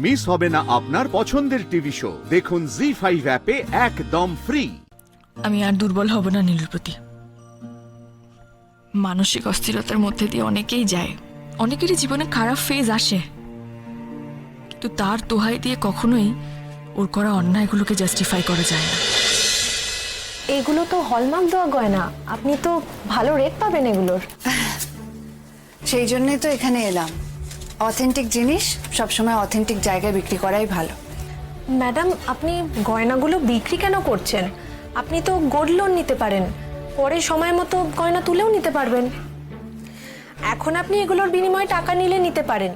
Miss হবে না আপনার পছন্দের টিভি শো। দেখুন জি5 অ্যাপে একদম ফ্রি। আমি আর দুর্বল হব না নীলুর প্রতি। মানসিক অস্থিরতার মধ্যে দিয়ে অনেকেই যায়, অনেকেরই জীবনে খারাপ ফেজ আসে, কিন্তু তার দোহাই দিয়ে কখনোই ওর করা অন্যায়গুলোকে জাস্টিফাই করা যায় না। এগুলো তো হলমার্ক দেওয়া গয়না, আপনি তো ভালো রেট পাবেন এগুলোর। সেই জন্যই তো এখানে এলাম। অথেন্টিক জিনিস সবসময় অথেন্টিক জায়গায় বিক্রি করাই ভালো। ম্যাডাম, আপনি গয়নাগুলো বিক্রি কেন করছেন? আপনি তো গোল্ড লোন নিতে পারেন, পরে সময় মতো গয়না তুলেও নিতে পারবেন। এখন আপনি এগুলোর বিনিময়ে টাকা নিলে নিতে পারেন,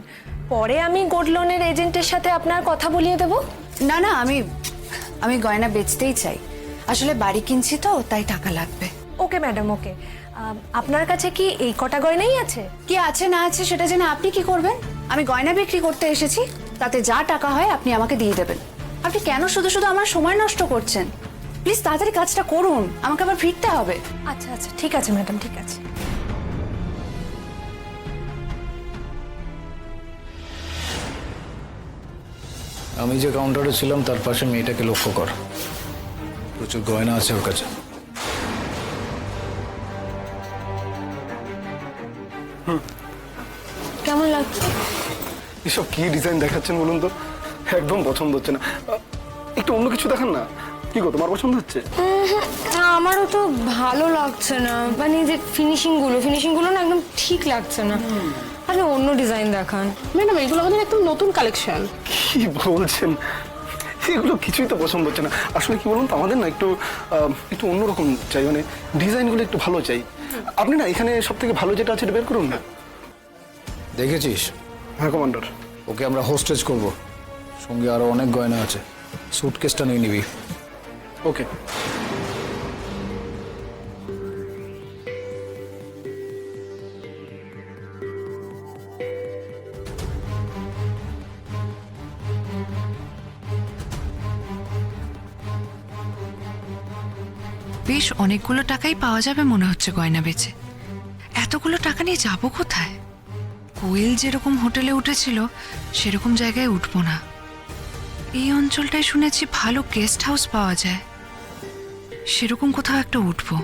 পরে আমি গোল্ড লোনের এজেন্টের সাথে আপনার কথা বলিয়ে দেব। না না, আমি গয়না বেচতেই চাই। আসলে বাড়ি কিনছি তো, তাই টাকা লাগবে। ওকে ম্যাডাম, ওকে। আপনার কাছে কি এই কটা গয়নাই আছে? কি আছে না আছে সেটা জেনে আপনি কি করবেন? আমি গয়না বিক্রি করতে এসেছি, তাতে যা টাকা হয় আপনি আমাকে দিয়ে দেবেন। আপনি কেন শুধু শুধু আমার সময় নষ্ট করছেন? প্লিজ তাড়াতাড়ি কাজটা করুন, আমাকে আবার ফিরতে হবে। আচ্ছা আচ্ছা, ঠিক আছে ম্যাডাম, ঠিক আছে। আমি যে কাউন্টারে ছিলাম তার পাশে মেয়েটাকে লক্ষ্য কর, প্রচুর গয়না আছে ওর কাছে। কেমন লাগছে? এসব কি ডিজাইন দেখাচ্ছেন বলুন তো? একদম পছন্দ হচ্ছে না। একটু অন্য কিছু দেখান না। কি গো, তোমার পছন্দ হচ্ছে? আমারও তো ভালো লাগছে না, মানে যে ফিনিশিং গুলো না একদম ঠিক লাগছে না। আপনি অন্য ডিজাইন দেখান। ম্যাডাম, এগুলো আমাদের একদম নতুন কালেকশন। কি বলছেন? এগুলো কিছুই তো পছন্দ হচ্ছে না। আসলে কি বলুন তো, আমাদের না একটু একটু অন্যরকম চাই, মানে ডিজাইনগুলো একটু ভালো চাই। আপনি না এখানে সব থেকে ভালো যেটা আছে এটা বের করুন না। দেখেছিস? হ্যাঁ কমান্ডার। ওকে আমরা হোস্টেজ করব, সঙ্গে আরো অনেক গয়না আছে। সুটকেসটা নিয়ে নিবি। ওকে। বেশ অনেকগুলো টাকাই পাওয়া যাবে মনে হচ্ছে গয়না বেচে। এতগুলো টাকা নিয়ে যাবো কোথায়? কোয়েল যেরকম হোটেলে উঠেছিল সেরকম জায়গায় উঠবো না। এই অঞ্চলটায় শুনেছি ভালো গেস্ট হাউস পাওয়া যায়, সেরকম কোথাও একটা উঠবো।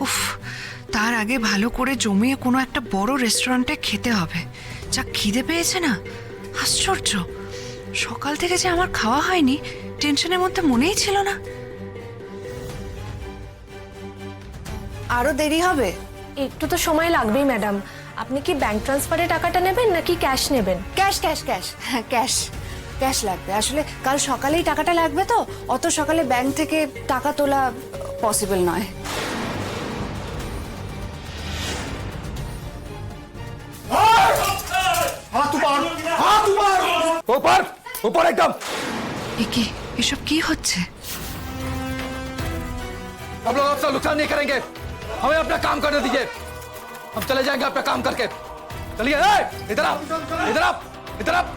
উফ, তার আগে ভালো করে জমিয়ে কোনো একটা বড় রেস্টুরেন্টে খেতে হবে। যা খিদে পেয়েছে না, আশ্চর্য! সকাল থেকে যে আমার খাওয়া হয়নি, টেনশনের মধ্যে মনেই ছিল না। আরো দেরি হবে? একটু তো সময় লাগবেই ম্যাডাম। আপনি কি ব্যাংক ট্রান্সফারে টাকাটা নেবেন নাকি ক্যাশ নেবেন? ক্যাশ ক্যাশ ক্যাশ, হ্যাঁ ক্যাশ ক্যাশ লাগবে। আসলে কাল সকালেই টাকাটা লাগবে তো, অত সকালে ব্যাংক থেকে টাকা তোলা পসিবল নয়। ওপর ওপর একদম। একে এসব কি হচ্ছে? हम लोग आपसे नुकसान नहीं करेंगे, हमें अपना काम करने दीजिए। हम चले जाएंगे अपना काम करके। चलिए, इधर आप, इधर आप, इधर आप।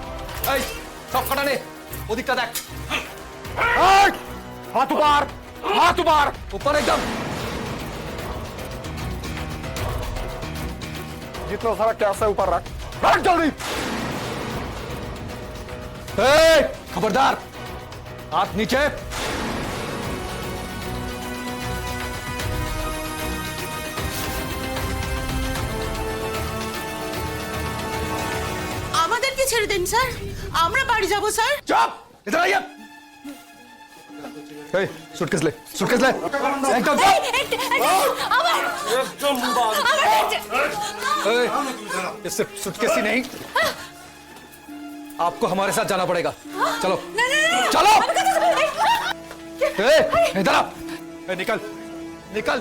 सब कटाने वो दिखता देख। हाथ ऊपर, हाथ ऊपर, ऊपर एकदम। जितना सारा कैश है ऊपर रख। रख जल्दी। खबरदार, हाथ नीचे। আমাদেরকে ছেড়ে দিন স্যার, আমরা বাড়ি যাব স্যার। चुप, इधर आइए। सूटकेस ले, सूटकेस ले। एकदम चुप। ये सिर्फ सूटकेस ही नहीं, आपको हमारे साथ जाना पड़ेगा। चलो चलो। इधर आ, निकल निकल।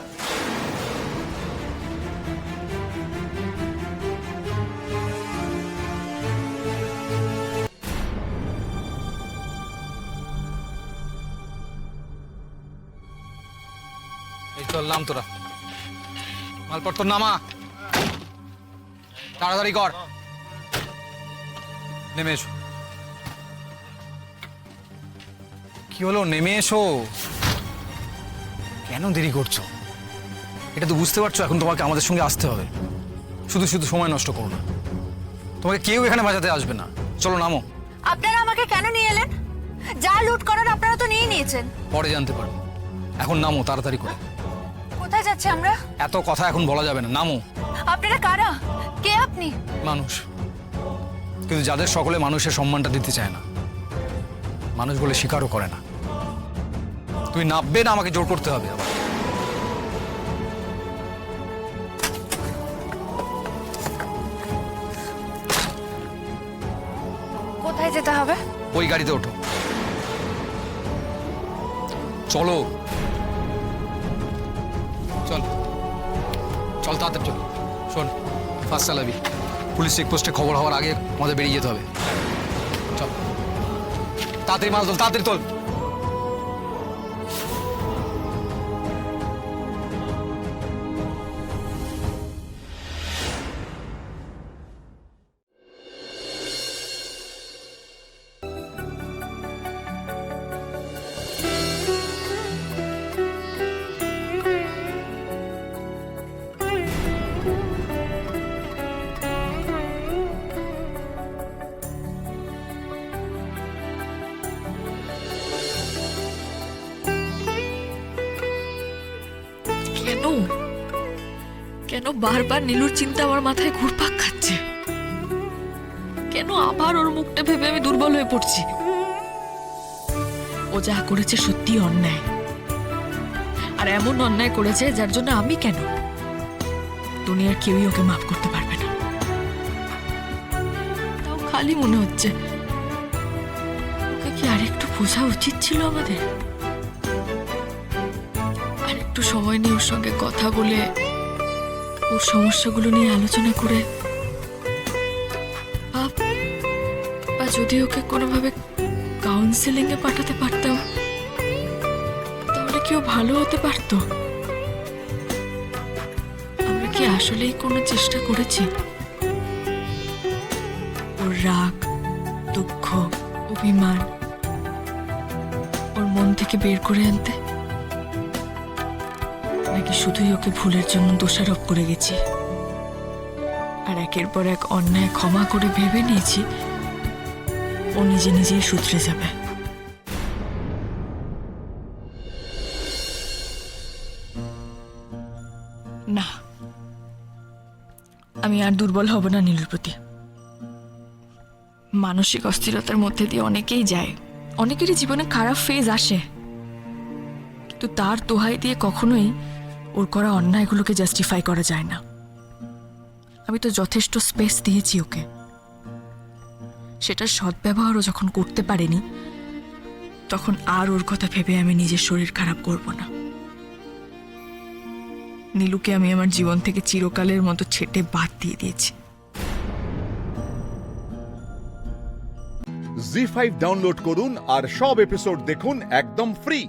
চললাম, তোরা মালপত্র নামা, তাড়াতাড়ি কর। নেমে এসো। কি হলো, নেমে এসো। কেন দেরি করছো? এটা তো বুঝতে পারছো এখন তোমাকে আমাদের সঙ্গে আসতে হবে। শুধু শুধু সময় নষ্ট করো না, তোমাকে কেউ এখানে বাঁচাতে আসবে না। চলো নামো। আপনারা আমাকে কেন নিয়ে এলেন? যা লুট করার আপনারা তো নিয়ে নিয়েছেন। পরে জানতে পারবো, এখন নামো তাড়াতাড়ি করে। কোথায় যাচ্ছে আমরা? এত কথা এখন বলা যাবে না, নামো। আপনারা কারা? কে আপনি? মানুষ, কিন্তু যাদের সকলে মানুষের সম্মানটা দিতে চায় না, মানুষ বলে স্বীকারও করে না। তুই নামবে না আমাকে জোর করতে হবে আবার? কোথায় যেতে হবে? ওই গাড়িতে ওঠো, চলো। চল চল তাড়াতাড়ি চল। শোন, ফার্স্ট চালাবি, পুলিশ চেকপোস্টে খবর হওয়ার আগে আমাদের বেরিয়ে যেতে হবে। চল তাড়াতাড়ি মাল তোল, তাড়াতাড়ি তোল। কেন কেন বারবার নীলুর চিন্তা আমার মাথায় ঘুরপাক খাচ্ছে? কেন আবার ওর মুখটা ভেবে আমি দুর্বল হয়ে পড়ছি? ও যা করেছে সত্যি অন্যায়, আর এমন অন্যায় করেছে যার জন্য আমি কেন, দুনিয়ার কেউই ওকে মাফ করতে পারবে না। তাও খালি মনে হচ্ছে ওকে কি আরেকটু বোঝা উচিত ছিল আমাদের। আরেকটু সময় নিয়ে ওর সঙ্গে কথা বলে ওর সমস্যাগুলো নিয়ে আলোচনা করে, বা যদি ওকে কোনোভাবে কাউন্সেলিং এ পাঠাতে পারতাম, তাহলে কি ও ভালো হতে পারতো? আমরা কি আসলেই কোনো চেষ্টা করেছি ওর রাগ, দুঃখ, অভিমান ওর মন থেকে বের করে আনতে? নাকি শুধুই ওকে ভুলের জন্য দোষারোপ করে গেছি, আর একের পর এক অন্যায় ক্ষমা করে ভেবে নিয়েছি ও নিজে নিজেই শুধরে যাবে? না, আমি আর দুর্বল হব না নীলুর প্রতি। মানসিক অস্থিরতার মধ্যে দিয়ে অনেকেই যায়, অনেকেরই জীবনে খারাপ ফেজ আসে, কিন্তু তার দোহাই দিয়ে কখনোই ওর করা অন্যায়গুলোকে জাস্টিফাই করা যায় না। আমি তো যথেষ্ট স্পেস দিয়েছি ওকে, সেটার সদ্ব্যবহারও যখন করতে পারেনি, তখন আর ওর কথা ভেবে আমি নিজের শরীর খারাপ করব না। নীলুকে আমি আমার জীবন থেকে চিরকালের মতো ছেটে বাদ দিয়ে দিয়েছি। জি5 ডাউনলোড করুন আর সব এপিসোড দেখুন একদম ফ্রি।